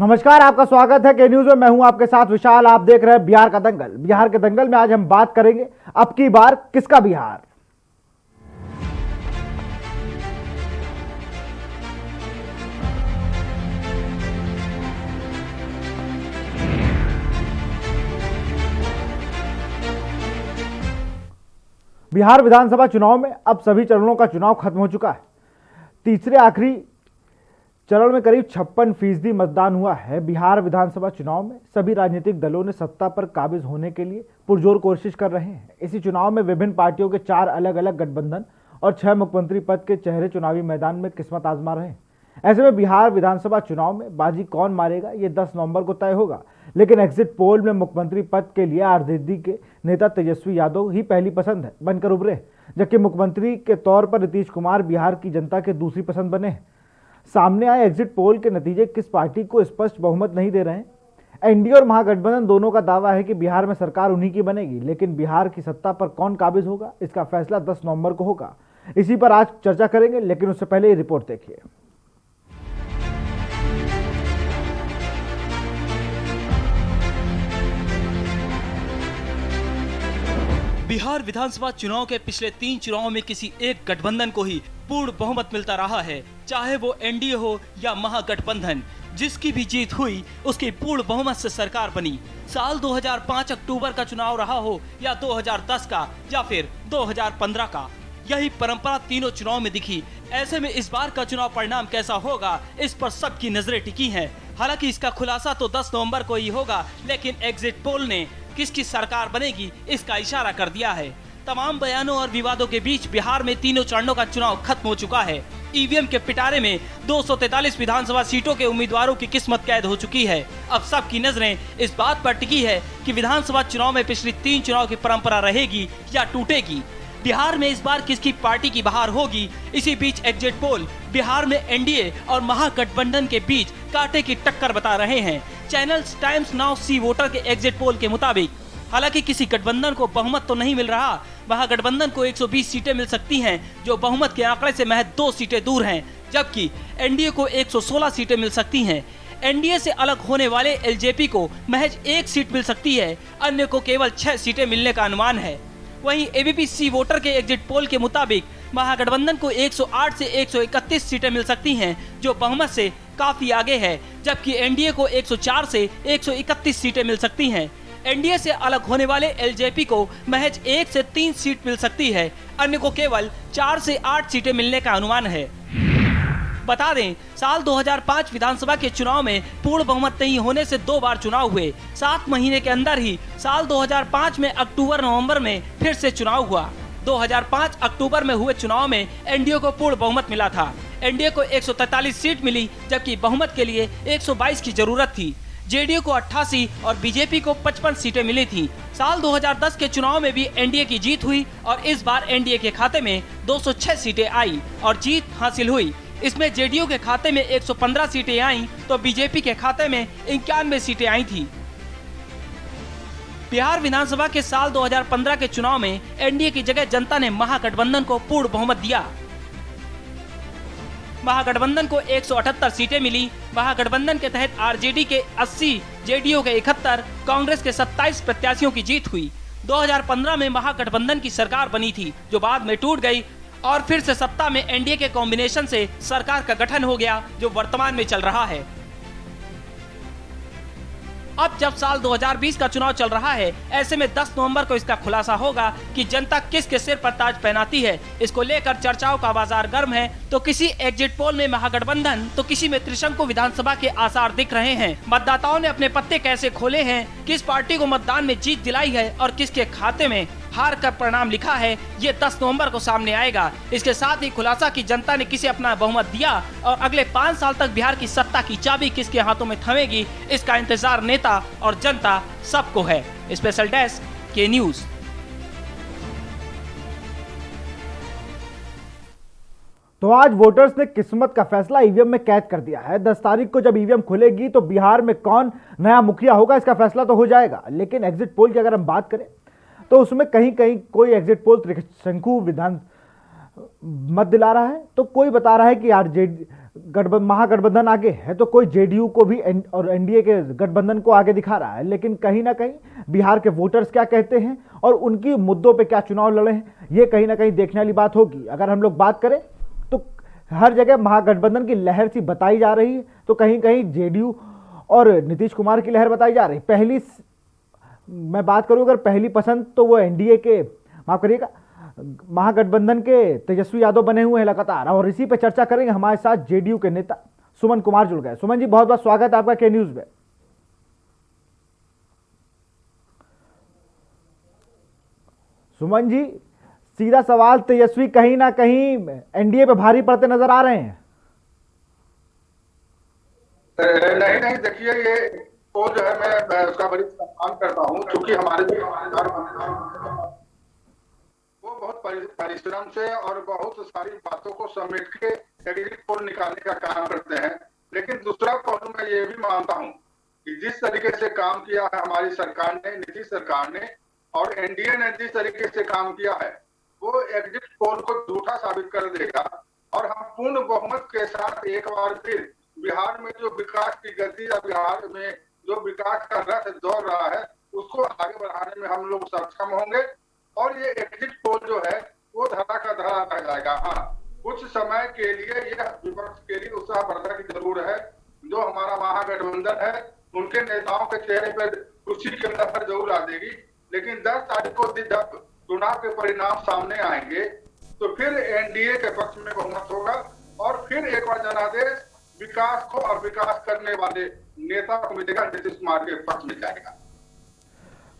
नमस्कार, आपका स्वागत है के न्यूज में। मैं हूं आपके साथ विशाल। आप देख रहे हैं बिहार का दंगल। बिहार के दंगल में आज हम बात करेंगे अब की बार किसका बिहार। बिहार विधानसभा चुनाव में अब सभी चरणों का चुनाव खत्म हो चुका है। तीसरे आखिरी चरण में करीब 56% मतदान हुआ है। बिहार विधानसभा चुनाव में सभी राजनीतिक दलों ने सत्ता पर काबिज होने के लिए पुरजोर कोशिश कर रहे हैं। इसी चुनाव में विभिन्न पार्टियों के 4 अलग अलग गठबंधन और 6 मुख्यमंत्री पद के चेहरे चुनावी मैदान में किस्मत आजमा रहे हैं। ऐसे में बिहार विधानसभा चुनाव में बाजी कौन मारेगा ये 10 नवंबर को तय होगा। लेकिन एग्जिट पोल में मुख्यमंत्री पद के लिए आरजेडी के नेता तेजस्वी यादव ही पहली पसंद बनकर उभरे, जबकि मुख्यमंत्री के तौर पर नीतीश कुमार बिहार की जनता के दूसरी पसंद बने हैं। सामने आए एग्जिट पोल के नतीजे किस पार्टी को स्पष्ट बहुमत नहीं दे रहे हैं। एनडीए और महागठबंधन दोनों का दावा है कि बिहार में सरकार उन्हीं की बनेगी, लेकिन बिहार की सत्ता पर कौन काबिज होगा इसका फैसला 10 नवंबर को होगा। इसी पर आज चर्चा करेंगे, लेकिन उससे पहले ये रिपोर्ट देखिए। बिहार विधानसभा चुनाव के पिछले 3 चुनावों में किसी एक गठबंधन को ही पूर्ण बहुमत मिलता रहा है, चाहे वो एनडीए हो या महागठबंधन। जिसकी भी जीत हुई उसकी पूर्ण बहुमत से सरकार बनी। साल 2005 अक्टूबर का चुनाव रहा हो या 2010 का या फिर 2015 का, यही परंपरा तीनों चुनाव में दिखी। ऐसे में इस बार का चुनाव परिणाम कैसा होगा इस पर सबकी नजरें टिकी हैं। हालांकि इसका खुलासा तो 10 नवंबर को ही होगा, लेकिन एग्जिट पोल ने किसकी सरकार बनेगी इसका इशारा कर दिया है। तमाम बयानों और विवादों के बीच बिहार में तीनों चरणों का चुनाव खत्म हो चुका है। ईवीएम के पिटारे में 243 विधानसभा सीटों के उम्मीदवारों की किस्मत कैद हो चुकी है। अब सबकी नजरें इस बात पर टिकी है कि विधानसभा चुनाव में पिछली 3 चुनाव की परंपरा रहेगी या टूटेगी। बिहार में इस बार किसकी पार्टी की बहार होगी। इसी बीच एग्जिट पोल बिहार में एनडीए और महागठबंधन के बीच कांटे की टक्कर बता रहे हैं। Channel times now see voter के एग्जिट पोल के मुताबिक हालांकि किसी गठबंधन को बहुमत तो नहीं मिल रहा। महागठबंधन को 120 सीटें मिल सकती हैं, जो बहुमत के आंकड़े से महज 2 सीटें दूर हैं, जबकि एनडीए को 116 सीटें मिल सकती हैं। एनडीए से अलग होने वाले एलजेपी को महज 1 सीट मिल सकती है, अन्य को केवल 6 सीटें मिलने का अनुमान है। वहीं एबीपी सी वोटर के एग्जिट पोल के मुताबिक महागठबंधन को 108 से 131 सीटें मिल सकती हैं, जो बहुमत से काफी आगे है, जबकि एनडीए को 104 से 131 सीटें मिल सकती हैं। एनडीए से अलग होने वाले एलजेपी को महज 1 से 3 सीट मिल सकती है, अन्य को केवल 4 से 8 सीटें मिलने का अनुमान है। बता दें, साल 2005 विधानसभा के चुनाव में पूर्ण बहुमत नहीं होने से 2 बार चुनाव हुए। 7 महीने के अंदर ही साल 2005 में अक्टूबर नवंबर में फिर से चुनाव हुआ। 2005 अक्टूबर में हुए चुनाव में एनडीए को पूर्ण बहुमत मिला था। एनडीए को 143 सीट मिली, जबकि बहुमत के लिए 122 की जरूरत थी। जेडीयू को 88 और बीजेपी को 55 सीटें मिली थी। साल 2010 के चुनाव में भी एनडीए की जीत हुई और इस बार एनडीए के खाते में 206 सीटें आई और जीत हासिल हुई। इसमें जेडीयू के खाते में 115 सीटें आईं, तो बीजेपी के खाते में 91 सीटें आई थी। बिहार विधानसभा के साल 2015 के चुनाव में एनडीए की जगह जनता ने महागठबंधन को पूर्ण बहुमत दिया। महागठबंधन को 178 सीटें मिली। महागठबंधन के तहत आरजेडी के 80, जेडीयू के 71, कांग्रेस के 27 प्रत्याशियों की जीत हुई। 2015 में महागठबंधन की सरकार बनी थी, जो बाद में टूट गई और फिर से सत्ता में एनडीए के कॉम्बिनेशन से सरकार का गठन हो गया, जो वर्तमान में चल रहा है। अब जब साल 2020 का चुनाव चल रहा है, ऐसे में 10 नवंबर को इसका खुलासा होगा कि जनता किसके सिर पर ताज पहनाती है। इसको लेकर चर्चाओं का बाजार गर्म है। तो किसी एग्जिट पोल में महागठबंधन तो किसी में त्रिशंकु विधानसभा के आसार दिख रहे हैं। मतदाताओं ने अपने पत्ते कैसे खोले हैं, किस पार्टी को मतदान में जीत दिलाई है और किसके खाते में हार का परिणाम लिखा है, ये 10 नवंबर को सामने आएगा। इसके साथ ही खुलासा कि जनता ने किसे अपना बहुमत दिया और अगले 5 साल तक बिहार की सत्ता की चाबी किसके हाथों में थमेगी, इसका इंतजार नेता और जनता सबको है। स्पेशल डेस्क के न्यूज। तो आज वोटर्स ने किस्मत का फैसला ईवीएम में कैद कर दिया है। 10 तारीख को जब ईवीएम खुलेगी तो बिहार में कौन नया मुखिया होगा इसका फैसला तो हो जाएगा। लेकिन एग्जिट पोल की अगर हम बात करें तो उसमें कहीं कहीं कोई एग्जिट पोल त्रिशंकु विधान मत दिला रहा है, तो कोई बता रहा है कि आरजेडी महागठबंधन आगे है तो कोई जेडीयू को भी और एनडीए के गठबंधन को आगे दिखा रहा है, लेकिन कहीं ना कहीं बिहार के वोटर्स क्या कहते हैं और उनकी मुद्दों पे क्या चुनाव लड़े हैं, ये कहीं ना कहीं देखने वाली बात होगी। अगर हम लोग बात करें तो हर जगह महागठबंधन की लहर सी बताई जा रही है, तो कहीं कहीं जेडीयू और नीतीश कुमार की लहर बताई जा रही। मैं बात करूं अगर पहली पसंद, तो वो एनडीए के, माफ करिएगा, महागठबंधन के तेजस्वी यादव बने हुए हैं लगातार, और इसी पे चर्चा करेंगे। हमारे साथ जेडीयू के नेता सुमन कुमार जुड़ गए। सुमन जी, बहुत बहुत स्वागत है आपका के न्यूज में। सुमन जी, सीधा सवाल, तेजस्वी कहीं ना कहीं एनडीए पे भारी पड़ते नजर आ रहे हैं? नहीं नहीं, देखिए ये तो जो है मैं उसका बड़ी सम्मान करता हूँ, क्योंकि हमारे जो वो बहुत परिश्रम से और बहुत सारी बातों को समेट के एग्जिट पोल निकालने का काम करते हैं। लेकिन दूसरा पहलू मैं ये भी मानता हूँ कि जिस तरीके से काम किया है हमारी सरकार ने, नीतीश सरकार ने और एनडीए ने जिस तरीके से काम किया है, वो एग्जिट पोल को झूठा साबित कर देगा और हम पूर्ण बहुमत के साथ एक बार फिर बिहार में जो विकास की गति या बिहार में जो विकास का रथ दौड़ रहा है उसको आगे बढ़ाने में हम लोग सक्षम होंगे। और ये एग्जिट पोल जो है वो धरा का धरा रह जाएगा। हाँ, कुछ समय के लिए यह विपक्ष के लिए उत्साहवर्धक जरूर है। जो हमारा महागठबंधन है उनके नेताओं के चेहरे पर खुशी की लहर जरूर आ देगी, लेकिन 10 तारीख को जब चुनाव के परिणाम सामने आएंगे तो फिर एनडीए के पक्ष में बहुमत होगा और फिर एक बार जनादेश विकास को और विकास करने वाले नेता को मिलेगा, नीतीश कुमार के पक्ष में जाएगा।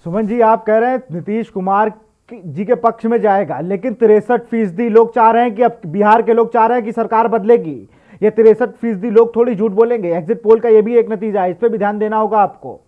सुमन जी, आप कह रहे हैं नीतीश कुमार जी के पक्ष में जाएगा, लेकिन 63% लोग चाह रहे हैं कि अब बिहार के लोग चाह रहे हैं कि सरकार बदलेगी। ये 63% लोग थोड़ी झूठ बोलेंगे। एग्जिट पोल का ये भी एक नतीजा है, इस पे भी ध्यान देना होगा आपको।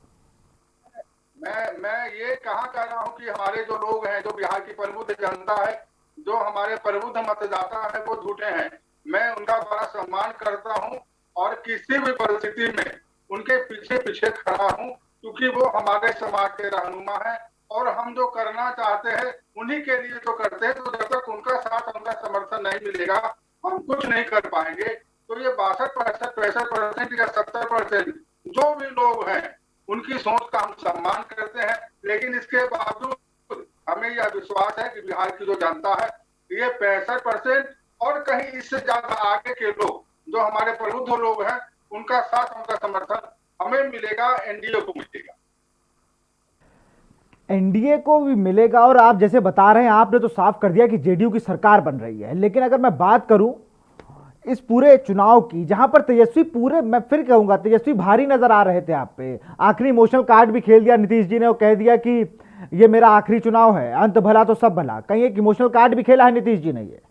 मैं ये कहाँ कह रहा हूँ कि हमारे जो लोग हैं, जो बिहार की प्रबुद्ध जनता है, जो हमारे प्रबुद्ध मतदाता है, वो झूठे हैं। मैं उनका बड़ा सम्मान करता हूँ और किसी भी परिस्थिति में उनके पीछे पीछे खड़ा हूँ, क्योंकि वो हमारे समाज के रहनुमा है और हम जो करना चाहते हैं उन्हीं के लिए जो करते हैं। तो जब तक उनका साथ, उनका समर्थन नहीं मिलेगा हम कुछ नहीं कर पाएंगे। तो ये 62%, 65% या 70% जो भी लोग हैं उनकी सोच का हम सम्मान करते हैं, लेकिन इसके बावजूद हमें यह विश्वास है कि बिहार की जो जनता है ये 65% और कहीं इससे ज्यादा आगे के लोग जो हमारे प्रबुद्ध लोग हैं उनका साथ, उनका समर्थन हमें मिलेगा, एनडीए को मिलेगा। एनडीए को भी मिलेगा। और आप जैसे बता रहे हैं, आपने तो साफ कर दिया कि जेडीयू की सरकार बन रही है, लेकिन अगर मैं बात करूं इस पूरे चुनाव की, जहां पर तेजस्वी पूरे, मैं फिर कहूंगा, तेजस्वी भारी नजर आ रहे थे आप पे। आखिरी इमोशनल कार्ड भी खेल दिया नीतीश जी ने और कह दिया कि ये मेरा आखिरी चुनाव है, अंत भला तो सब भला। कहीं एक इमोशनल कार्ड भी खेला है नीतीश जी ने? ये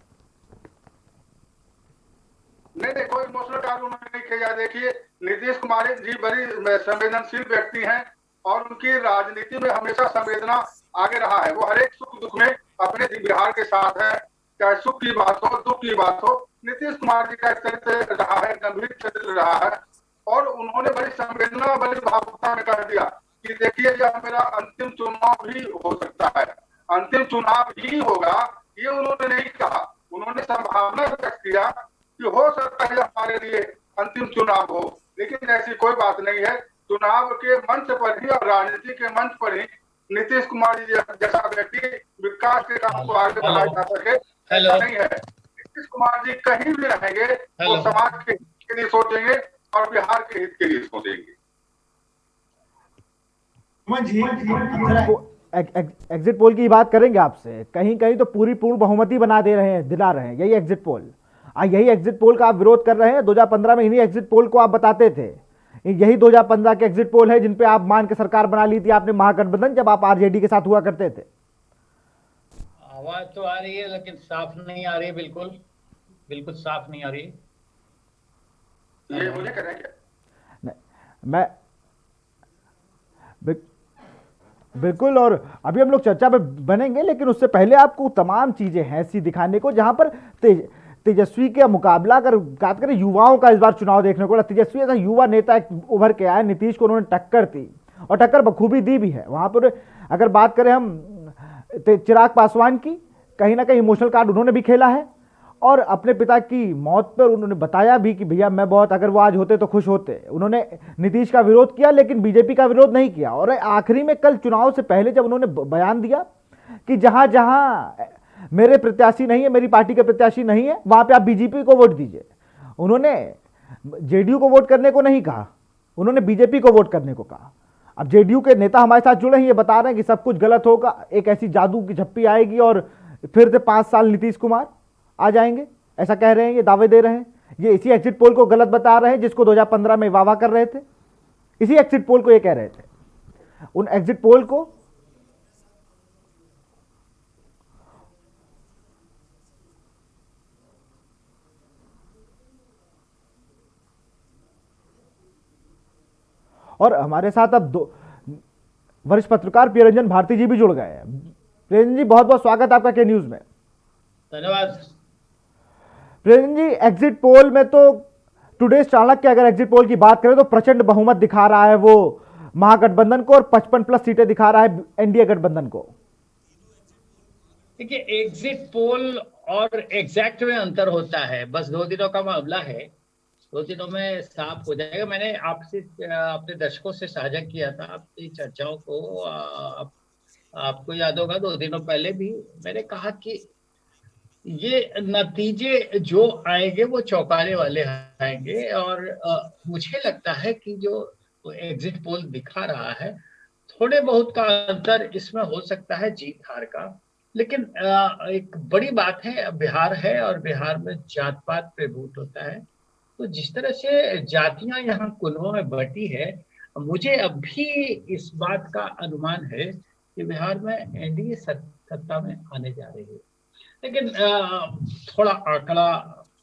नहीं, कोई इमोशनल कार्ड उन्होंने नहीं खेला। देखिए, नीतीश कुमार जी बड़ी संवेदनशील व्यक्ति हैं और उनकी राजनीति में हमेशा संवेदना आगे रहा है। वो हर एक सुख दुख में अपने बिहार के साथ है, चाहे सुख की बात हो, दुख की बात हो। नीतीश कुमार जी का चरित्र रहा है, गंभीर चरित्र रहा है और उन्होंने बड़ी संवेदना, बड़ी भावुकता में कह दिया कि देखिए यह मेरा अंतिम चुनाव भी हो सकता है, अंतिम चुनाव ही होगा। ये उन्होंने नहीं कहा, उन्होंने संभावना व्यक्त किया कि हो सकता है हमारे लिए अंतिम चुनाव हो, लेकिन ऐसी कोई बात नहीं है। चुनाव के मंच पर ही और राजनीति के मंच पर ही नीतीश कुमार जी जैसा व्यक्ति विकास के काम को आगे बढ़ाया जा सके, ऐसा नहीं है। नीतीश कुमार जी कहीं भी रहेंगे वो समाज के हित के लिए सोचेंगे और बिहार के हित के लिए सोचेंगे। एग्जिट पोल की बात करेंगे आपसे। कहीं कहीं तो पूरी पूर्ण बहुमति बना दे रहे हैं, दिला रहे हैं, यही एग्जिट पोल। यही एग्जिट पोल का आप विरोध कर रहे हैं। 2015 में इन्हीं एग्जिट पोल को आप बताते थे। यही 2015 के एग्जिट पोल है जिन पे आप मान के सरकार बना ली थी आपने महागठबंधन, जब आप आरजेडी के साथ हुआ करते थे। आवाज तो आ रही है लेकिन साफ नहीं आ रही है, बिल्कुल बिल्कुल साफ नहीं आ रही। ये मुझे करेंगे मैं बिल्कुल, और अभी हम लोग चर्चा पे बनेंगे, लेकिन उससे पहले आपको तमाम चीजें हैं ऐसी दिखाने को जहां पर तेजस्वी का मुकाबला, अगर बात करें युवाओं का, इस बार चुनाव देखने को तेजस्वी ऐसा युवा नेता एक उभर के आया। नीतीश को उन्होंने टक्कर दी और टक्कर बखूबी दी भी है। वहां पर अगर बात करें हम चिराग पासवान की, कहीं ना कहीं इमोशनल कार्ड उन्होंने भी खेला है और अपने पिता की मौत पर उन्होंने बताया भी कि भैया मैं बहुत, अगर वो आज होते तो खुश होते। उन्होंने नीतीश का विरोध किया लेकिन बीजेपी का विरोध नहीं किया। और आखिरी में कल चुनाव से पहले जब उन्होंने बयान दिया कि जहां जहां मेरे प्रत्याशी नहीं है, मेरी पार्टी के प्रत्याशी नहीं है, वहां पे आप बीजेपी को वोट दीजिए। उन्होंने जेडीयू को वोट करने को नहीं कहा, उन्होंने बीजेपी को वोट करने को कहा। अब जेडीयू के नेता हमारे साथ जुड़े हैं, ये बता रहे हैं कि सब कुछ गलत होगा, एक ऐसी जादू की झप्पी आएगी और फिर से 5 साल नीतीश कुमार आ जाएंगे, ऐसा कह रहे हैं, ये दावे दे रहे हैं। ये इसी एग्जिट पोल को गलत बता रहे हैं जिसको 2015 में वाह वाह कर रहे थे। इसी एग्जिट पोल को ये कह रहे थे। उन एग्जिट पोल को और हमारे साथ अब दो वरिष्ठ पत्रकार प्रियरंजन भारती जी भी जुड़ गए हैं। प्रियरंजन जी, बहुत बहुत स्वागत आपका के न्यूज में। धन्यवाद। प्रियंजन जी, एग्जिट पोल में तो टुडे चाणक्य अगर एग्जिट पोल की बात करें तो प्रचंड बहुमत दिखा रहा है वो महागठबंधन को, और 55+ सीटें दिखा रहा है एनडीए गठबंधन को। देखिए, एग्जिट पोल और एग्जैक्ट में अंतर होता है, बस 2 दिनों का मामला है, 2 दिनों में साफ हो जाएगा। मैंने आपसे, अपने दर्शकों से साझा किया था आपकी चर्चाओं को। आपको याद होगा 2 दिनों पहले भी मैंने कहा कि ये नतीजे जो आएंगे वो चौंकाने वाले आएंगे। और मुझे लगता है कि जो एग्जिट पोल दिखा रहा है, थोड़े बहुत का अंतर इसमें हो सकता है जीत हार का, लेकिन एक बड़ी बात है, बिहार है और बिहार में जात पात पे वोट होता है। तो जिस तरह से जातियां यहाँ कुनों में बटी है, मुझे अभी इस बात का अनुमान है कि बिहार में एनडीए सत्ता में आने जा रही है। लेकिन थोड़ा आंकड़ा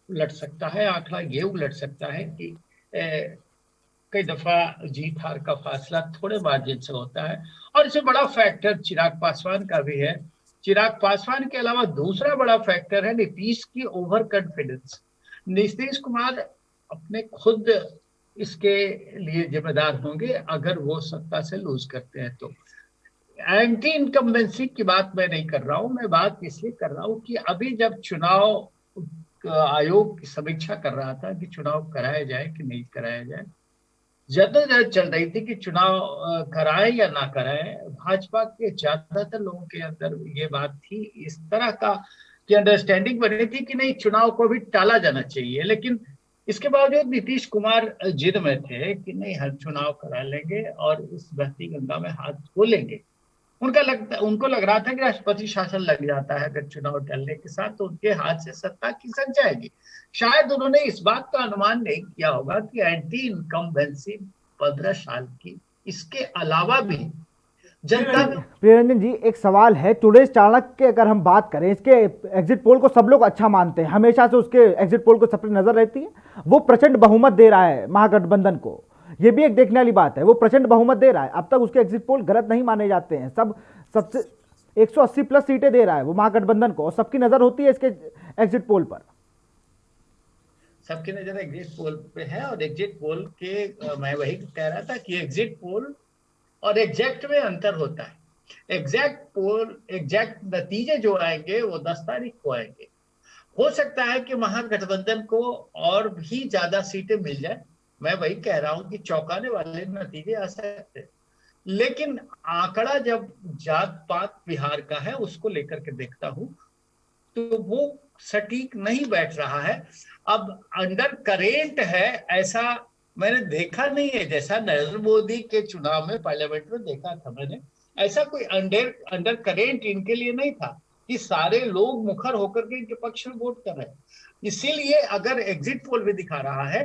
उलट सकता है। आंकड़ा ये उलट सकता है कि कई दफा जीत हार का फासला थोड़े मार्जिन से होता है। और इससे बड़ा फैक्टर चिराग पासवान का भी है। चिराग पासवान के अलावा दूसरा बड़ा फैक्टर है नीतीश की ओवर कॉन्फिडेंस। नीतीश कुमार अपने खुद इसके लिए जिम्मेदार होंगे अगर वो सत्ता से लूज करते हैं तो। एंटी इनकम्बेंसी की बात मैं नहीं कर रहा हूं, मैं बात इसलिए कर रहा हूं कि अभी जब चुनाव आयोग की समीक्षा कर रहा था कि चुनाव कराया जाए कि नहीं कराया जाए, जद्दोजहद चल रही थी कि चुनाव कराए या ना कराए, भाजपा के ज्यादातर लोगों के अंदर ये बात थी, इस तरह का की अंडरस्टैंडिंग बनी थी कि नहीं, चुनाव को भी टाला जाना चाहिए। लेकिन इसके बावजूद नीतीश कुमार जिद में थे कि नहीं, हर चुनाव करा लेंगे और इस बहती गंगा में हाथ धो लेंगे। उनको लग रहा था कि राष्ट्रपति शासन लग जाता है अगर चुनाव टलने के साथ, तो उनके हाथ से सत्ता खिसक जाएगी। शायद उन्होंने इस बात का अनुमान नहीं किया होगा कि एंटी इनकम्बेंसी 15 साल की, इसके अलावा भी जनता। प्रियरंजन जी, एक सवाल है, टुडे चाणक्य अगर हम बात करें, इसके एग्जिट पोल को सब लोग अच्छा मानते हैं, हमेशा से उसके एग्जिट पोल को सब पर नजर रहती है। वो प्रचंड बहुमत दे रहा है महागठबंधन को, ये भी एक देखने वाली बात है। वो प्रचंड बहुमत दे रहा है, अब तक उसके एग्जिट पोल गलत नहीं माने जाते हैं। सबसे 180+ सीटें दे रहा है वो महागठबंधन को, और सबकी नजर होती है इसके एग्जिट पोल पर। सबकी नजर एग्जिट पोल पे है। और एग्जिट पोल के मैं वही कह रहा था कि एग्जिट पोल और एग्जैक्ट में अंतर होता है। एग्जैक्ट नतीजे जो आएंगे वो 10 तारीख को आएंगे। हो सकता है कि महागठबंधन को और भी ज्यादा सीटें मिल जाए, मैं वही कह रहा हूं कि चौंकाने वाले नतीजे आ सकते हैं। लेकिन आंकड़ा जब जात पात बिहार का है उसको लेकर के देखता हूं तो वो सटीक नहीं बैठ रहा है। अब अंडर करेंट है ऐसा मैंने देखा नहीं है, जैसा नरेंद्र मोदी के चुनाव में पार्लियामेंट में देखा था मैंने, ऐसा कोई अंडर करेंट इनके लिए नहीं था कि सारे लोग मुखर होकर के इनके पक्ष में वोट कर रहे हैं। इसीलिए अगर एग्जिट पोल भी दिखा रहा है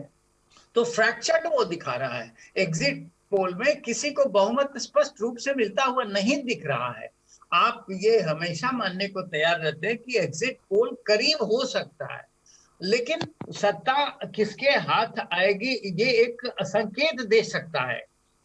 तो फ्रैक्चर्ड वो दिखा रहा है। एग्जिट पोल में किसी को बहुमत स्पष्ट रूप से मिलता हुआ नहीं दिख रहा है। आप ये हमेशा मानने को तैयार रहते हैं कि एग्जिट पोल करीब हो सकता है, लेकिन सत्ता किसके हाथ आएगी ये एक संकेत दे सकता है।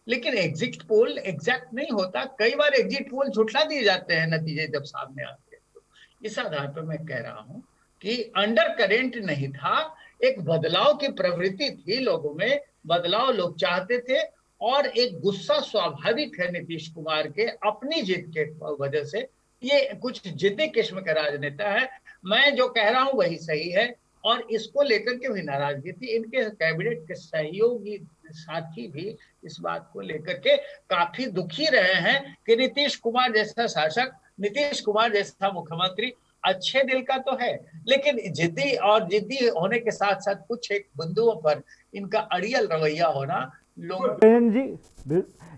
लेकिन एग्जिट पोल एग्जैक्ट नहीं होता। कई बार एग्जिट पोल झुठला दिए जाते हैं नतीजे जब सामने आते हैं। तो इस आधार पर मैं कह रहा हूं कि अंडर करेंट नहीं था, एक बदलाव की प्रवृत्ति थी लोगों में, बदलाव लोग चाहते थे और एक गुस्सा स्वाभाविक है नीतीश कुमार के अपनी जीत के वजह से। ये कुछ जिद्दी किस्म का राजनेता है। मैं जो कह रहा हूं वही सही है, और इसको लेकर के भी नाराजगी थी। इनके कैबिनेट के सहयोगी साथी भी इस बात को लेकर के काफी दुखी रहे हैं कि नीतीश कुमार जैसा शासक, नीतीश कुमार जैसा मुख्यमंत्री अच्छे दिल का तो है, लेकिन जिद्दी होने के साथ साथ कुछ एक बिंदुओं पर इनका अड़ियल रवैया होना लोगों बेन जी,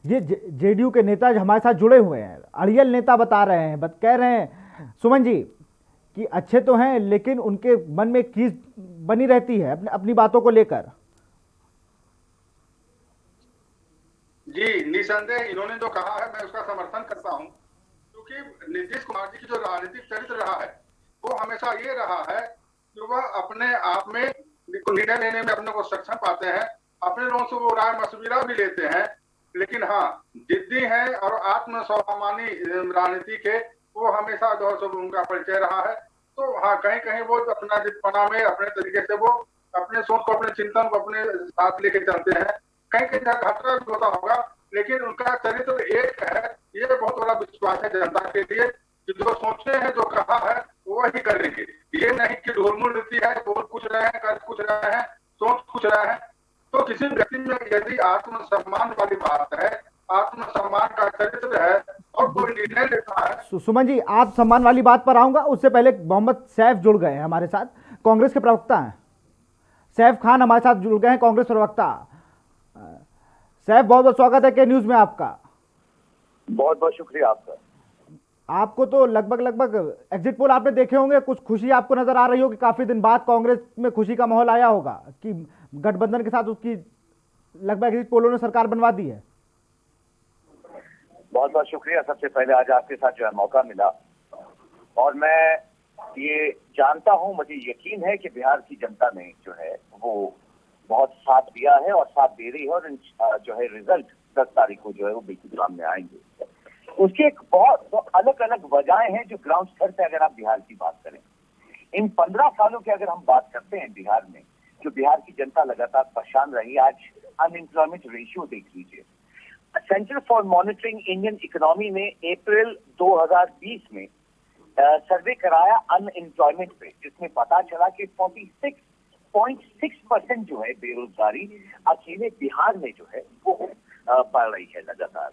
ये जेडीयू के नेता जो हमारे साथ जुड़े हुए हैं, अड़ियल नेता बता रहे हैं, कह रहे हैं सुमन जी कि अच्छे तो हैं लेकिन उनके मन में कीस बनी रहती है अपनी बातों को लेकर। जी निसंदेह इन्होंने जो कहा है मैं उसका समर्थन करता हूं, क्योंकि नीतीश कुमार जी की जो राजनीतिक चरित्र रहा है वो हमेशा ये रहा है कि वह अपने आप में निर्णय लेने में अपने को सक्षम पाते हैं, अपने लोगों से वो राय मशविरा भी लेते हैं, लेकिन हाँ जिद्दी हैं और आत्म स्वाभिमानी राजनीति के वो हमेशा जो है उनका परिचय रहा है। तो हाँ कहीं कहीं वो अपना जितना में अपने तरीके से वो अपने सोच को, अपने चिंतन को अपने साथ लेके चलते हैं। कहीं कहीं घाटा भी होता होगा, लेकिन उनका चरित्र एक है। ये बहुत बड़ा विश्वास है जनता के लिए कि जो सोचते हैं, जो कहा है वो ही करेंगे। ये नहीं कि ढोलमुल नीति है, बोल कुछ रहे हैं, कर कुछ रहे हैं, सोच कुछ रहे हैं। तो किसी व्यक्ति में यदि आत्मसम्मान वाली बात है, आत्मसम्मान का चरित्र है और कोई निर्णय लेता है। सुमन जी, आत्मसम्मान वाली बात पर आऊंगा, उससे पहले मोहम्मद सैफ जुड़ गए हैं हमारे साथ, कांग्रेस के प्रवक्ता हैं। सैफ खान हमारे साथ जुड़ गए हैं, कांग्रेस प्रवक्ता। सैफ, बहुत बहुत स्वागत है के न्यूज में आपका। बहुत बहुत शुक्रिया आपका। आपको तो लगभग एग्जिट पोल आपने देखे होंगे, कुछ खुशी आपको नजर आ रही होगी, काफी दिन बाद कांग्रेस में खुशी का माहौल आया होगा कि गठबंधन के साथ उसकी लगभग एग्जिट पोलों ने सरकार बनवा दी है। बहुत बहुत शुक्रिया। सबसे पहले आज आपके साथ जो है मौका मिला, और मैं ये जानता हूं, मुझे यकीन है कि बिहार की जनता ने जो है वो बहुत साथ दिया है और साथ दे रही है, और जो है रिजल्ट 10 तारीख को जो है वो बिल्कुल सामने आएंगे। उसकी एक बहुत अलग अलग वजहें हैं जो ग्राउंड स्तर पे अगर आप बिहार की बात करें, इन 15 सालों की अगर हम बात करते हैं बिहार में, जो बिहार की जनता लगातार परेशान रही। आज अनएम्प्लॉयमेंट रेशियो देख लीजिए। Centre for monitoring Indian economy ने अप्रैल 2020 में सर्वे कराया अनएम्प्लॉयमेंट पे, जिसमें पता चला कि 46.6% जो है बेरोजगारी अकेले बिहार में जो है वो बढ़ रही है लगातार।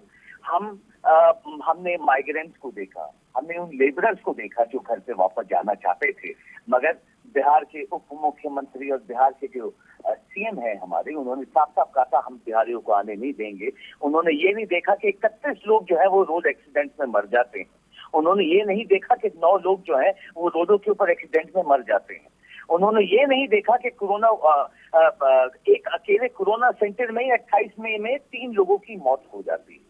हमने माइग्रेंट्स को देखा, हमने उन लेबरर्स को देखा जो घर पे वापस जाना चाहते थे, मगर बिहार के उप मुख्यमंत्री और बिहार के जो सीएम है हमारे, उन्होंने साफ साफ कहा था हम बिहारियों को आने नहीं देंगे। उन्होंने ये नहीं देखा कि 31 लोग जो है वो रोड एक्सीडेंट्स में मर जाते हैं। उन्होंने ये नहीं देखा कि 9 लोग जो है वो रोडों के ऊपर एक्सीडेंट में मर जाते हैं। उन्होंने ये नहीं देखा कि कोरोना एक अकेले कोरोना सेंटर में 28 मई में 3 लोगों की मौत हो जाती है।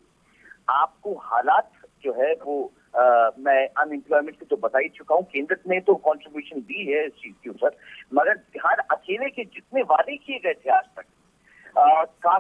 आपको हालात जो है वो मैं अनएम्प्लॉयमेंट की तो बता ही चुका हूँ, केंद्र ने तो कंट्रीब्यूशन दी है इस चीज के ऊपर, मगर बिहार अकेले के जितने वादे किए गए थे आज तक, कहा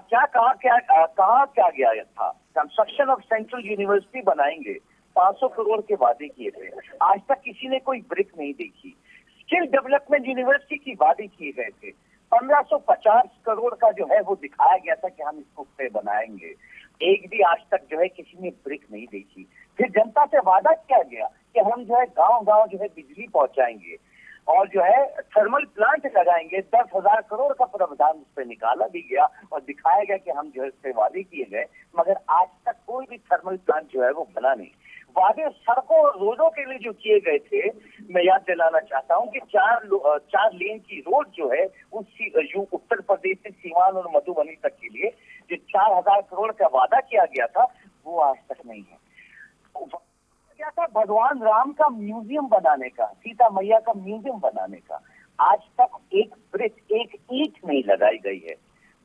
क्या गया था। कंस्ट्रक्शन ऑफ सेंट्रल यूनिवर्सिटी बनाएंगे, 500 करोड़ के वादे किए थे, आज तक किसी ने कोई ब्रिक नहीं देखी। स्किल डेवलपमेंट यूनिवर्सिटी की वादे किए गए थे, 1550 करोड़ का जो है वो दिखाया गया था कि हम इसको पे बनाएंगे, एक भी आज तक जो है किसी ने ब्रिक नहीं देखी। फिर जनता से वादा किया गया कि हम जो है गांव-गांव जो है बिजली पहुंचाएंगे और जो है थर्मल प्लांट लगाएंगे। 10,000 करोड़ का प्रावधान उस पर निकाला भी गया और दिखाया गया कि हम जो है इससे वादे किए गए, मगर आज तक कोई भी थर्मल प्लांट जो है वो बना नहीं। वादे सड़कों और रोडों के लिए जो किए गए थे, मैं याद दिलाना चाहता हूं कि 4 लेन की रोड जो है उस उत्तर प्रदेश से सीवान और मधुबनी तक के लिए जो 4,000 करोड़ का वादा किया गया था वो आज तक नहीं है। क्या था भगवान राम का म्यूजियम बनाने का, सीता मैया का म्यूजियम बनाने का, आज तक एक ब्रिक, एक ईंट नहीं लगाई गई है।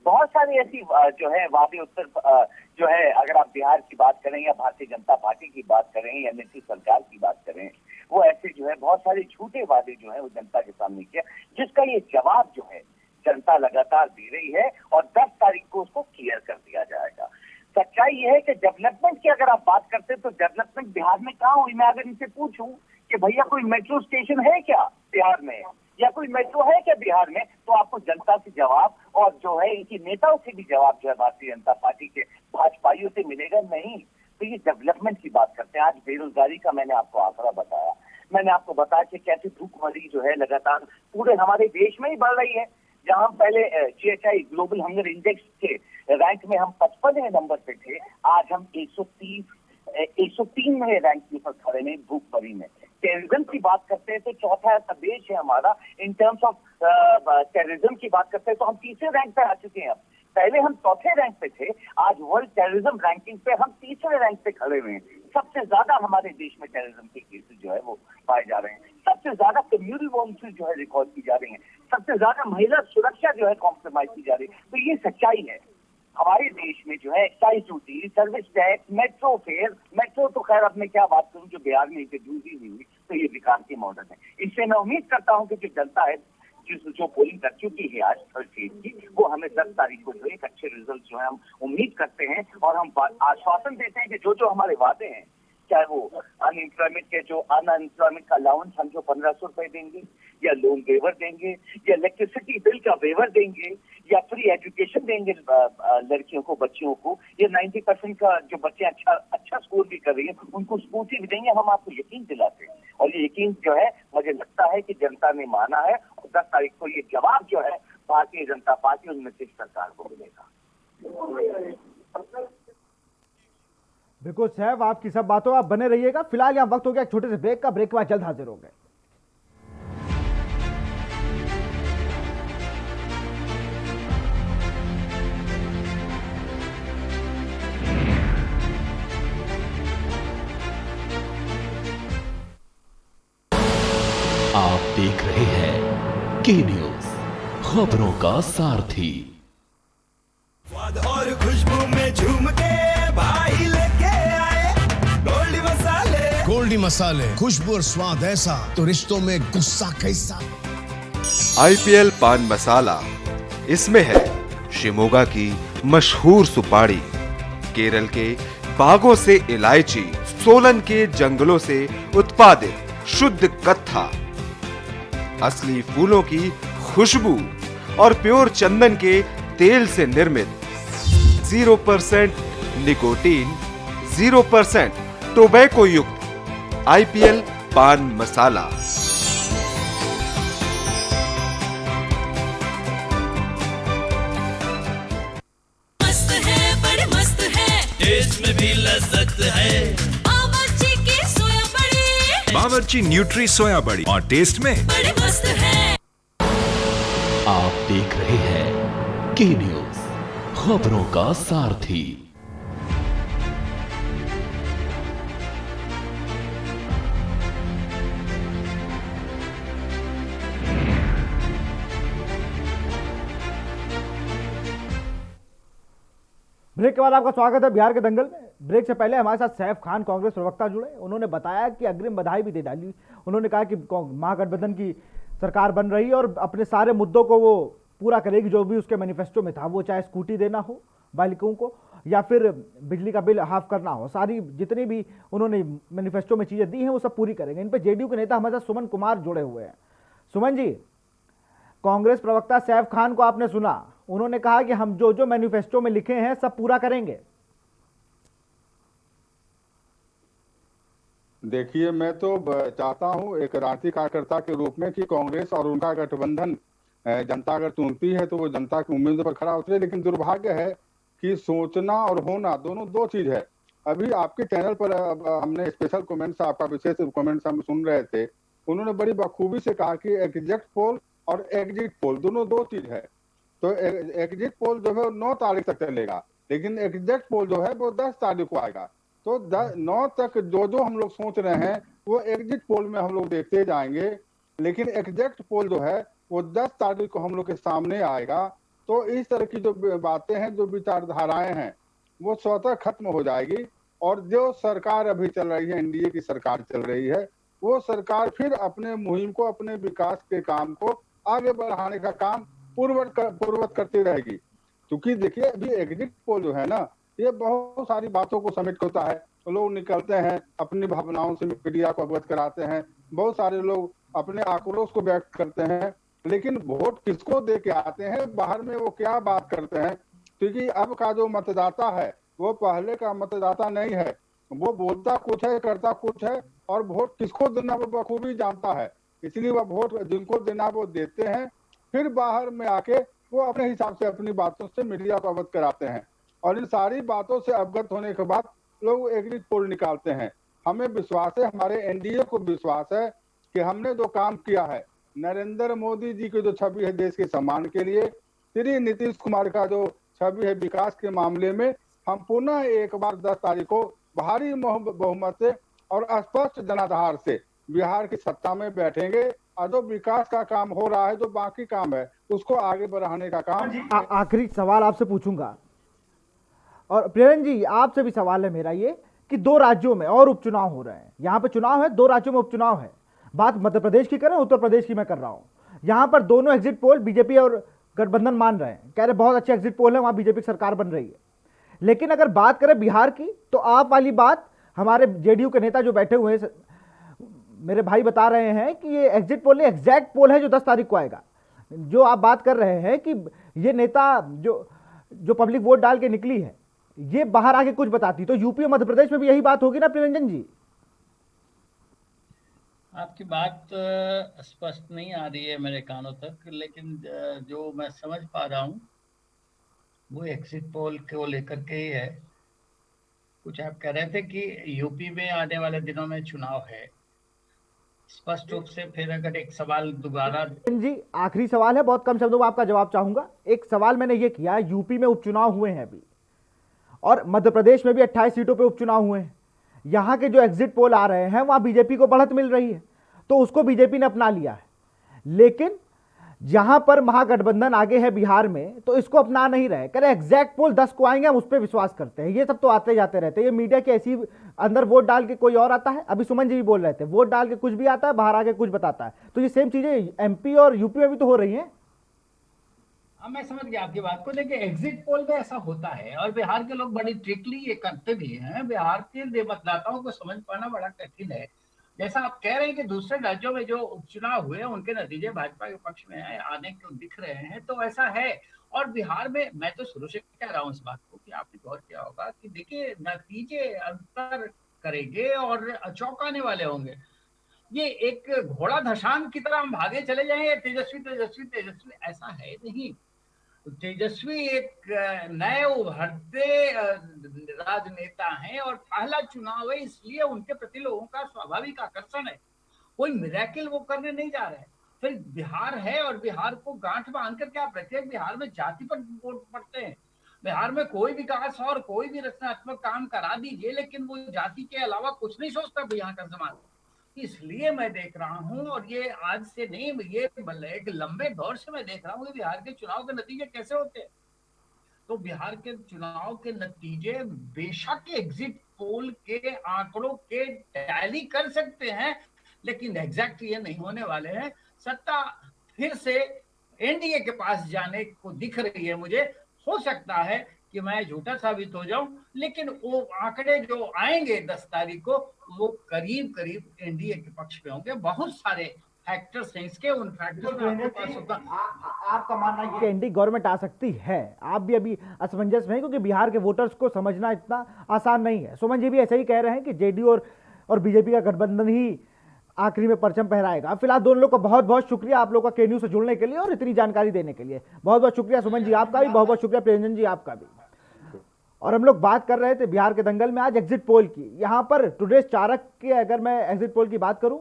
बहुत सारी ऐसी जो है वादे जो है, अगर आप बिहार की बात करें या भारतीय जनता पार्टी की बात करें या नीतीश सरकार की बात करें, वो ऐसे जो है बहुत सारे झूठे वादे जो है वो जनता के सामने किया, जिसका ये जवाब जो है जनता लगातार दे रही है और 10 तारीख को उसको क्लियर कर दिया जाएगा। सच्चाई यह है कि डेवलपमेंट की अगर आप बात करते हैं तो डेवलपमेंट बिहार में कहाँ हुई। मैं अगर इनसे पूछूं कि भैया कोई मेट्रो स्टेशन है क्या बिहार में, या कोई मेट्रो है क्या बिहार में, तो आपको जनता से जवाब और जो है इनकी नेताओं से भी जवाब जो है भारतीय जनता पार्टी के भाजपाइयों से मिलेगा नहीं। तो ये डेवलपमेंट की बात करते हैं। आज बेरोजगारी का मैंने आपको आंकड़ा बताया, मैंने आपको बताया कि कैसे भूखमरी जो है लगातार पूरे हमारे देश में ही बढ़ रही है। जहां हम पहले GHI ग्लोबल हंगर इंडेक्स के रैंक में हम 55वें नंबर पे थे, आज हम 103वें रैंक के ऊपर खड़े हैं भूखमरी में। टेररिज्म की बात करते हैं तो चौथा ऐसा देश है हमारा। इन टर्म्स ऑफ टेररिज्म की बात करते हैं तो हम तीसरे रैंक पे आ चुके हैं। अब पहले हम चौथे रैंक पे थे, आज वर्ल्ड टेररिज्म रैंकिंग पे हम तीसरे रैंक पे खड़े हुए हैं। सबसे ज्यादा हमारे देश में टेररिज्म के केसेस जो है वो पाए जा रहे हैं। सबसे ज्यादा कम्युनिटी वायलेंस जो है रिकॉर्ड की जा रही है। सबसे ज्यादा महिला सुरक्षा जो है कॉम्प्रोमाइज की जा रही है। तो ये सच्चाई है। हमारे देश में जो है excise duty, service tax, metro fair, metro तो खैर अब मैं क्या बात करूं, जो बिहार में इंट्रोड्यूस ही नहीं हुई, तो ये विकास के मॉडल है। इससे मैं उम्मीद करता हूं कि जो जनता है जो पोलिंग कर चुकी है आज थर्ड फेज की, वो हमें 10 तारीख को जो एक अच्छे रिजल्ट जो है हम उम्मीद करते हैं और हम आश्वासन देते हैं कि जो जो हमारे वादे हैं, चाहे वो अनएम्प्लॉयमेंट के जो अनएम्प्लॉयमेंट का अलाउंस हम जो 1500 रुपए देंगे, या लोन वेवर देंगे, या इलेक्ट्रिसिटी बिल का वेवर देंगे, या फ्री एजुकेशन देंगे लड़कियों को, बच्चियों को, या 90% का जो बच्चे अच्छा स्कोर भी कर रही है उनको स्कूटी भी देंगे। हम आपको यकीन दिलाते हैं और ये यकीन जो है मुझे लगता है कि जनता ने माना है और 10 तारीख को ये जवाब जो है भारतीय जनता पार्टी और नीतीश सरकार को मिलेगा। बिल्कुल साहब, आपकी सब बातों आप बने रहिएगा। फिलहाल यहाँ वक्त हो गया एक छोटे से ब्रेक का। ब्रेक के बाद जल्द हाजिर हो गए। आप देख रहे हैं के न्यूज, खबरों का सारथी। स्वाद और खुशबू में झूम के भाई लेके आए गोल्डी मसाले। गोल्डी मसाले, खुशबू और स्वाद ऐसा तो रिश्तों में गुस्सा कैसा। IPL पान मसाला, इसमें है शिमोगा की मशहूर सुपारी, केरल के बागों से इलायची, सोलन के जंगलों से उत्पादित शुद्ध कत्था, असली फूलों की खुशबू और प्योर चंदन के तेल से निर्मित 0% निकोटीन, 0% टोबैको युक्त IPL पान मसाला। मस्त है, बड़े मस्त है, टेस्ट में भी लज्जत है। बावर्ची की सोया बड़ी, बावर्ची न्यूट्री सोया बड़ी और टेस्ट में बड़े मस्त है। आप देख रहे हैं के न्यूज, खबरों का सारथी। ब्रेक के बाद आपका स्वागत है बिहार के दंगल में। ब्रेक से पहले हमारे साथ सैफ खान कांग्रेस प्रवक्ता जुड़े। उन्होंने बताया कि अग्रिम बधाई भी दे डाली। उन्होंने कहा कि महागठबंधन की सरकार बन रही है और अपने सारे मुद्दों को वो पूरा करेगी जो भी उसके मैनिफेस्टो में था, वो चाहे स्कूटी देना हो बालिकाओं को या फिर बिजली का बिल हाफ करना हो, सारी जितनी भी उन्होंने मैनिफेस्टो में चीजें दी हैं वो सब पूरी करेंगे। इन पर जेडीयू के नेता हमारे साथ सुमन कुमार जुड़े हुए हैं। सुमन जी, कांग्रेस प्रवक्ता सैफ खान को आपने सुना, उन्होंने कहा कि हम जो जो मैनिफेस्टो में लिखे हैं सब पूरा करेंगे। देखिए, मैं तो चाहता हूं एक राजनीतिक कार्यकर्ता के रूप में कि कांग्रेस और उनका गठबंधन जनता अगर चुनती है तो वो जनता की उम्मीद पर खरा उतरे। लेकिन दुर्भाग्य है कि सोचना और होना दोनों दो चीज है। अभी आपके चैनल पर हमने स्पेशल कमेंट्स, आपका विशेष कमेंट्स हम सुन रहे थे। उन्होंने बड़ी बखूबी से कहा कि एग्जिट पोल और एग्जिट पोल दोनों दो चीज है। तो एग्जिट पोल जो है 9 तारीख तक चलेगा, लेकिन एग्जिट पोल जो है वो 10 तारीख को आएगा। तो 9 तक जो जो हम लोग सोच रहे हैं वो एग्जिट पोल में हम लोग देखते जाएंगे, लेकिन एग्जिट पोल जो है वो 10 तारीख को हम लोग के सामने आएगा। तो इस तरह की जो बातें हैं, जो विचारधाराएं हैं, वो स्वतः खत्म हो जाएगी और जो सरकार अभी चल रही है, एनडीए की सरकार चल रही है, वो सरकार फिर अपने मुहिम को, अपने विकास के काम को आगे बढ़ाने का काम पूर्ववत करती रहेगी। क्योंकि देखिए, अभी एग्जिट पोल जो है ना, ये बहुत सारी बातों को समेट होता है। तो लोग निकलते हैं, अपनी भावनाओं से मीडिया को अवगत कराते हैं, बहुत सारे लोग अपने आक्रोश को व्यक्त करते हैं, लेकिन वोट किसको दे के आते हैं, बाहर में वो क्या बात करते हैं। क्योंकि अब का जो मतदाता है वो पहले का मतदाता नहीं है। वो बोलता कुछ है, करता कुछ है और वोट किसको देना वो बखूबी जानता है, इसलिए वह वोट जिनको देना वो देते हैं। फिर बाहर में आके वो अपने हिसाब से अपनी बातों से मीडिया को अवगत कराते हैं और इन सारी बातों से अवगत होने के बाद लोग एग्जिट पोल निकालते हैं। हमें विश्वास है, हमारे एनडीए को विश्वास है कि हमने जो काम किया है, नरेंद्र मोदी जी की जो छवि है देश के सम्मान के लिए, श्री नीतीश कुमार का जो छवि है विकास के मामले में, हम पुनः एक बार 10 तारीख को भारी बहुमत से और स्पष्ट जनाधार से बिहार की सत्ता में बैठेंगे और जो विकास का काम हो रहा है, जो बाकी काम है, उसको आगे बढ़ाने का काम। आखिरी सवाल आपसे पूछूंगा, और प्रेरण जी आपसे भी सवाल है मेरा ये कि 2 राज्यों में और उपचुनाव हो रहे हैं, यहाँ पे चुनाव है, 2 राज्यों में उपचुनाव है। बात मध्य प्रदेश की करें, उत्तर प्रदेश की मैं कर रहा हूँ। यहाँ पर दोनों एग्जिट पोल बीजेपी और गठबंधन मान रहे हैं, कह रहे बहुत अच्छे एग्जिट पोल है, वहाँ बीजेपी की सरकार बन रही है। लेकिन अगर बात करें बिहार की, तो आप वाली बात हमारे जेडीयू के नेता जो बैठे हुए हैं, मेरे भाई बता रहे हैं कि ये एग्जिट पोल एग्जैक्ट पोल है जो 10 तारीख को आएगा। जो आप बात कर रहे हैं कि ये नेता जो पब्लिक वोट डाल के निकली है, ये बाहर आके कुछ बताती, तो यूपी और मध्य प्रदेश में भी यही बात होगी ना प्रियरंजन जी? आपकी बात स्पष्ट नहीं आ रही है मेरे कानों तक, लेकिन जो मैं समझ पा रहा हूँ वो एग्जिट पोल को लेकर के ही है। कुछ आप कह रहे थे कि यूपी में आने वाले दिनों में चुनाव है, स्पष्ट रूप से। फिर अगर एक सवाल दोबारा जी, आखिरी सवाल है, बहुत कम शब्दों में आपका जवाब चाहूंगा। एक सवाल मैंने ये किया, यूपी में उपचुनाव हुए हैं अभी, और मध्य प्रदेश में भी 28 सीटों पे उपचुनाव हुए हैं। यहाँ के जो एग्जिट पोल आ रहे हैं वहाँ बीजेपी को बढ़त मिल रही है, तो उसको बीजेपी ने अपना लिया है। लेकिन जहां पर महागठबंधन आगे है बिहार में, तो इसको अपना नहीं रहे, कह रहे एग्जैक्ट पोल 10 को आएंगे, हम उस पर विश्वास करते हैं। ये सब तो आते जाते रहते हैं, ये मीडिया के ऐसी अंदर वोट डाल के कोई और आता है। अभी सुमन जी भी बोल रहे थे, वोट डाल के कुछ भी आता है, बाहर आके कुछ बताता है। तो ये सेम चीजें एमपी और यूपी में भी तो हो रही हैं। हाँ, मैं समझ गया आपकी बात को। देखिए, एग्जिट पोल में ऐसा होता है और बिहार के लोग बड़ी ट्रिकली ये करते भी हैं। बिहार के मतदाताओं को समझ पाना बड़ा कठिन है। जैसा आप कह रहे हैं कि दूसरे राज्यों में जो उपचुनाव हुए उनके नतीजे भाजपा के पक्ष में आने को दिख रहे हैं, तो ऐसा है। और बिहार में मैं तो शुरू से कह रहा हूँ इस बात को कि आपने गौर किया होगा कि देखिए नतीजे अंतर करेंगे और चौंकाने वाले होंगे। ये एक घोड़ा धसान की तरह हम भागे चले जाएंगे, तेजस्वी तेजस्वी तेजस्वी, ऐसा है नहीं। तेजस्वी एक नए उभरते राजनेता हैं और पहला चुनाव है, इसलिए उनके प्रति लोगों का स्वाभाविक आकर्षण है। कोई मिरेकल वो करने नहीं जा रहे हैं। फिर बिहार है और बिहार को गांठ बांध कर क्या प्रत्येक बिहार में जाति पर वोट पड़ते हैं। बिहार में कोई विकास और कोई भी रचनात्मक काम करा दीजिए, लेकिन वो जाति के अलावा कुछ नहीं सोचता बिहार का समाज। इसलिए मैं देख रहा हूं, और ये आज से नहीं, ये एक लंबे दौर से मैं देख रहा हूं कि बिहार के चुनाव के नतीजे कैसे होते हैं। तो बिहार के चुनाव के नतीजे बेशक एग्जिट पोल के आंकड़ों के टैली कर सकते हैं, लेकिन एग्जैक्ट ये नहीं होने वाले हैं। सत्ता फिर से एनडीए के पास जाने को दिख रही है मुझे। हो सकता है कि मैं झूठा साबित हो जाऊं, लेकिन वो आंकड़े जो आएंगे 10 तारीख को, वो करीब करीब एनडीए के पक्ष में होंगे। बहुत सारे फैक्टर्स हैं इसके, उन फैक्टर्स में आपका मानना है कि एनडीए गवर्नमेंट आ सकती है? आप भी अभी असमंजस में हैं, क्योंकि बिहार के वोटर्स को समझना इतना आसान नहीं है। सुमन जी भी ऐसा ही कह रहे हैं कि जेडीयू और बीजेपी का गठबंधन ही आखिरी में परचम फहराएगा। फिलहाल दोनों लोग का बहुत बहुत शुक्रिया आप लोग का के न्यूज़ से जुड़ने के लिए और इतनी जानकारी देने के लिए। बहुत बहुत शुक्रिया सुमन जी आपका भी, बहुत बहुत शुक्रिया प्रियंजन जी आपका भी। और हम लोग बात कर रहे थे बिहार के दंगल में आज एग्जिट पोल की। यहाँ पर टुडे चाणक्य के अगर मैं एग्जिट पोल की बात करूं,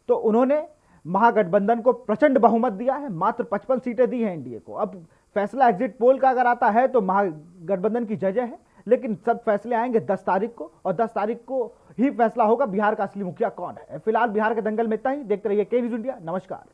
तो उन्होंने महागठबंधन को प्रचंड बहुमत दिया है, मात्र 55 सीटें दी हैं एनडीए को। अब फैसला एग्जिट पोल का अगर आता है तो महागठबंधन की जय है, लेकिन सब फैसले आएंगे 10 तारीख को, और 10 तारीख को ही फैसला होगा बिहार का असली मुखिया कौन है। फिलहाल बिहार के दंगल में इतना ही। देखते रहिए के न्यूज़ इंडिया। नमस्कार।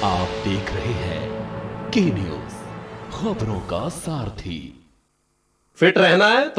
आप देख रहे हैं के न्यूज़, खबरों का सारथी। फिट रहना है तो